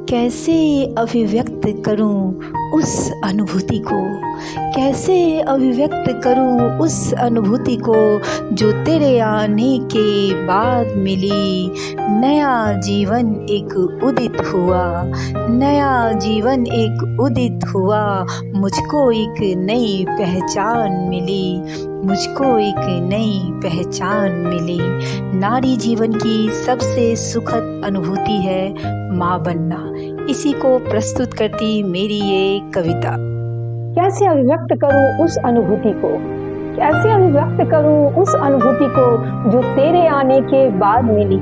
कैसे अभिव्यक्त करूं उस अनुभूति को, कैसे अभिव्यक्त करूं उस अनुभूति को जो तेरे आने के बाद मिली। नया जीवन एक उदित हुआ, नया जीवन एक उदित हुआ, मुझको एक नई पहचान मिली, मुझको एक नई पहचान मिली। नारी जीवन की सबसे सुखद अनुभूति है माँ बनना। इसी को प्रस्तुत करती मेरी ये कविता। कैसे अभिव्यक्त करूं उस अनुभूति को, कैसे अभिव्यक्त करूं उस अनुभूति को जो तेरे आने के बाद मिली।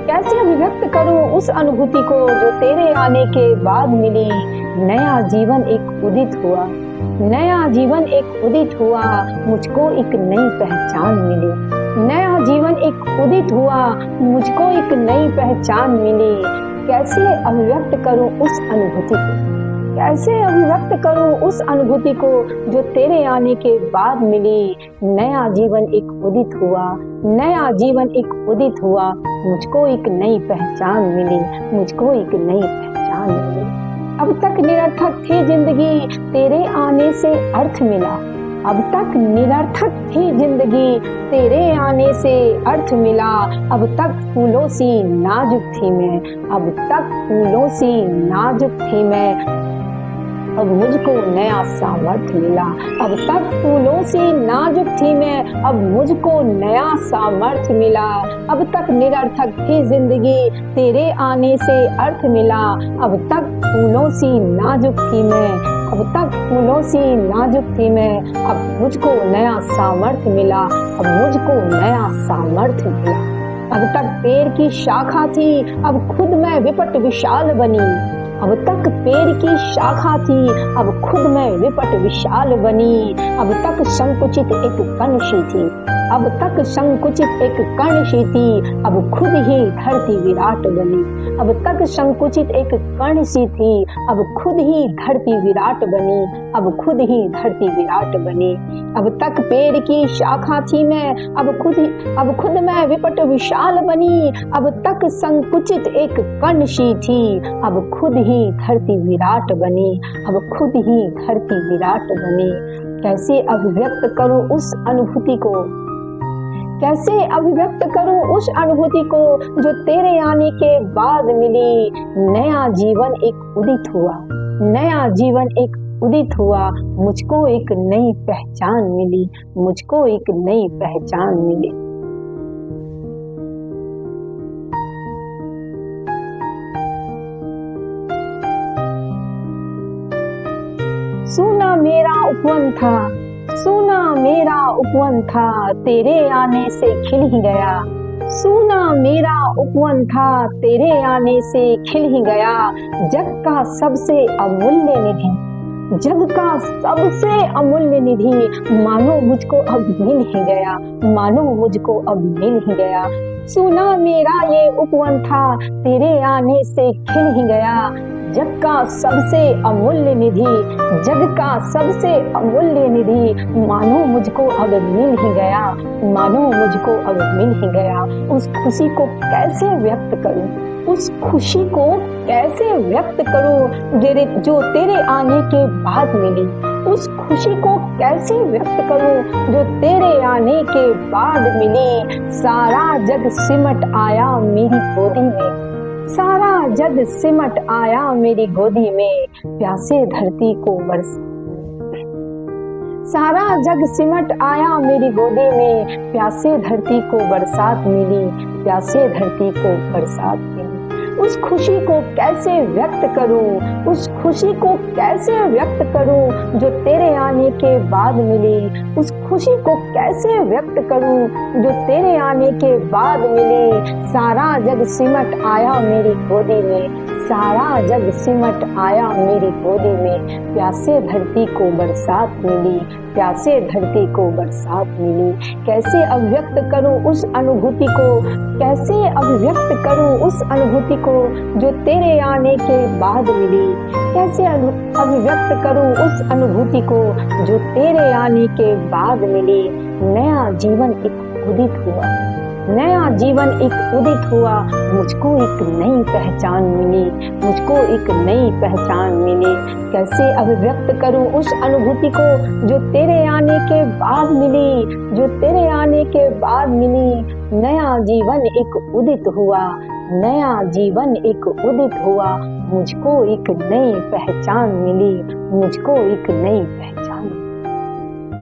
कैसे अभिव्यक्त करूं उस अनुभूति को जो तेरे आने के बाद मिली। नया जीवन एक उदित हुआ, नया जीवन एक उदित हुआ, मुझको एक नई पहचान मिली। नया जीवन एक उदित हुआ, मुझको एक नई पहचान मिली। कैसे अभिव्यक्त करूं उस अनुभूति को, कैसे अभिव्यक्त करूं उस अनुभूति को जो तेरे आने के बाद मिली। नया जीवन एक उदित हुआ, नया जीवन एक उदित हुआ, मुझको एक नई पहचान मिली, मुझको एक नई पहचान मिली। अब तक निरर्थक थी जिंदगी, तेरे आने से अर्थ मिला। अब तक निरर्थक थी जिंदगी, तेरे आने से अर्थ मिला। अब तक फूलों सी नाजुक थी मैं, अब तक फूलों सी नाजुक थी मैं, अब मुझको नया सामर्थ्य मिला। अब तक फूलों सी नाजुक थी मैं, अब मुझको नया सामर्थ्य मिला। अब तक निरर्थक थी जिंदगी, तेरे आने से अर्थ मिला। अब तक फूलों सी नाजुक थी मैं, अब तक फूलों सी नाजुक थी मैं, अब मुझको नया सामर्थ्य मिला, अब मुझको नया सामर्थ्य मिला। अब तक पेड़ की शाखा थी, अब खुद मैं विपट विशाल बनी। अब तक पेड़ की शाखा थी, अब खुद मैं विपट विशाल बनी। अब तक संकुचित एक कण सी थी, अब तक संकुचित एक कण सी थी, अब खुद ही धरती विराट बनी। अब तक संकुचित एक कण सी थी, अब खुद ही धरती विराट बनी, अब खुद ही धरती विराट बनी। अब तक पेड़ की शाखा थी मैं, अब खुद मैं विपट विशाल बनी। अब तक संकुचित एक कण सी थी, अब खुद ही धरती विराट बनी, अब खुद ही धरती विराट बनी। कैसे अभिव्यक्त करूं उस अनुभूति को, कैसे अभिव्यक्त करूं उस अनुभूति को जो तेरे आने के बाद मिली। नया जीवन एक उदित हुआ, नया जीवन एक उदित हुआ, मुझको एक नई पहचान मिली, मुझको एक नई पहचान मिली। सूना मेरा उपवन था, सूना मेरा उपवन था, तेरे आने से खिल ही गया। सूना मेरा उपवन था, तेरे आने से खिल ही गया। जग का सबसे अमूल्य निधि, जग का सबसे अमूल्य निधि, मानो मुझको अब मिल ही गया, मानो मुझको अब मिल ही गया। सूना मेरा ये उपवन था, तेरे आने से खिल ही गया। जग का सबसे अमूल्य निधि, जग का सबसे अमूल्य निधि, मानो मुझको अब मिल ही गया, मानो मुझको अब मिल ही गया। उस खुशी को कैसे व्यक्त करूं, उस खुशी को कैसे व्यक्त करूं जो तेरे आने के बाद मिली। उस खुशी को कैसे व्यक्त करूं जो तेरे आने के बाद मिली। सारा जग सिमट आया मेरी गोदी में, सारा जग सिमट आया मेरी गोदी में, प्यासे धरती को बरस। सारा जग सिमट आया मेरी गोदी में, प्यासे धरती को बरसात मिली, प्यासे धरती को बरसात मिली। उस खुशी को कैसे व्यक्त करूं, उस खुशी को कैसे व्यक्त करूं जो तेरे आने के बाद मिली। उस खुशी को कैसे व्यक्त करूं जो तेरे आने के बाद मिली। सारा जग सिमट आया मेरी गोदी में, सारा जग सिमट आया मेरी गोदी में, प्यासे धरती को बरसात मिली, प्यासे धरती को बरसात मिली। कैसे अभिव्यक्त करूं उस अनुभूति को, कैसे अभिव्यक्त करूं उस अनुभूति को जो तेरे आने के बाद मिली। कैसे अभिव्यक्त करूं उस अनुभूति को जो तेरे आने के बाद मिली। नया जीवन एक उदित हुआ, नया जीवन एक उदित हुआ, मुझको एक नई पहचान मिली, मुझको एक नई पहचान मिली। कैसे अभिव्यक्त करूं उस अनुभूति को जो तेरे आने के बाद मिली, जो तेरे आने के बाद मिली। नया जीवन एक उदित हुआ, नया जीवन एक उदित हुआ, मुझको एक नई पहचान मिली, मुझको एक नई पहचान।